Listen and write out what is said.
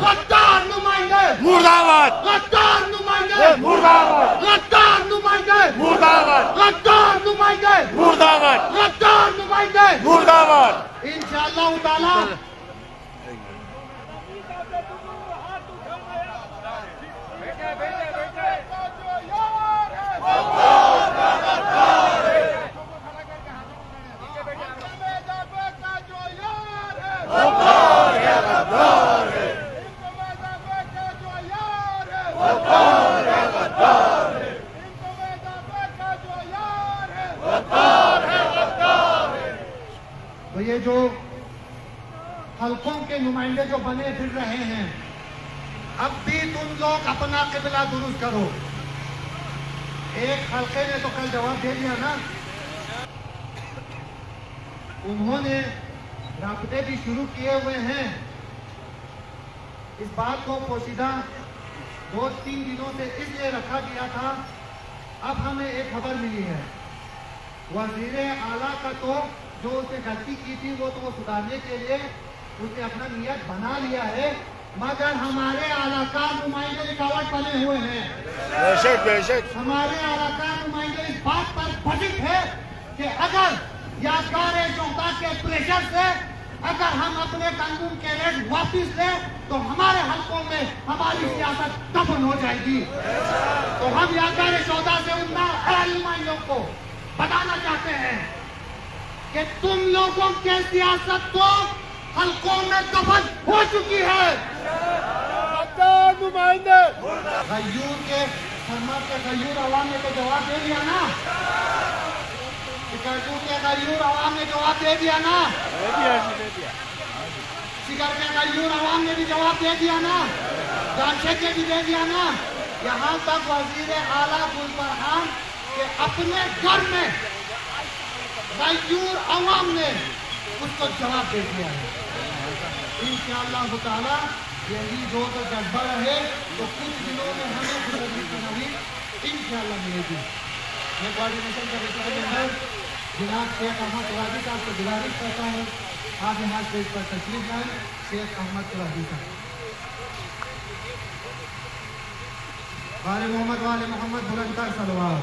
गद्दार नुमाइंदे मुर्दाबाद, गद्दार नुमाइंदे मुर्दाबाद, गद्दार नुमाइंदे मुर्दाबाद, गद्दार नुमाइंदे मुर्दाबाद, गद्दार नुमाइंदे मुर्दाबाद। इंशाअल्लाह ताला तो ये जो हल्कों के नुमाइंदे जो बने फिर रहे हैं, अब भी तुम लोग अपना किबला दुरुस्त करो। एक हल्के ने तो कल जवाब दे दिया ना, उन्होंने राब्ते भी शुरू किए हुए हैं। इस बात को पोशीदा 2-3 दिनों से इसलिए रखा गया था। अब हमें एक खबर मिली है, वजीर आला का तो जो उसने गलती की थी वो तो सुधारने के लिए उसने अपना नियत बना लिया है, मगर हमारे आलाकार नुमाइंदे लिखावट बने हुए हैं। बेशक बेशक हमारे आलाकार नुमाइंदे इस बात पर बजित है कि अगर यादगार जोता के प्रेशर से अगर हम अपने कानून के रेट वापिस लें तो हमारे हल्कों में हमारी सियासत दफन हो जाएगी। तो हम यादगार जोता से उन नुमाइंदों को बताना चाहते हैं कि तुम लोगों के सियासत तो हल्कों में दफन हो चुकी है। नुमाइंदे गयूर के फरमा के गयूर अवाम ने तो जवाब दे दिया ना, शिकरजू के गयूर अवाम ने जवाब दे दिया ना, शिकर के गयूर अवाम ने भी जवाब दे दिया ना, जानशेद ने भी दे दिया ना। यहाँ तक वजीर आला गुलबरहान के अपने घर में गयूर अवाम ने उसको जवाब दे दिया है। इंशाअल्लाह ताला यही जो तो जज्बा रहे तो कुछ दिनों में हमें गुजरने की नवीन इंशाअल्लाह मिलेगी। मैं कोऑर्डिनेशन कमेटी के मेंबर जनाब शेख अहमद कुरैशी साहब से गुजारिश करता हूँ, आप यहाँ स्टेज पर तशरीफ लाएं। शेख अहमद कुरैशी साहब। वाले मोहम्मद बुलंद कर सलवात।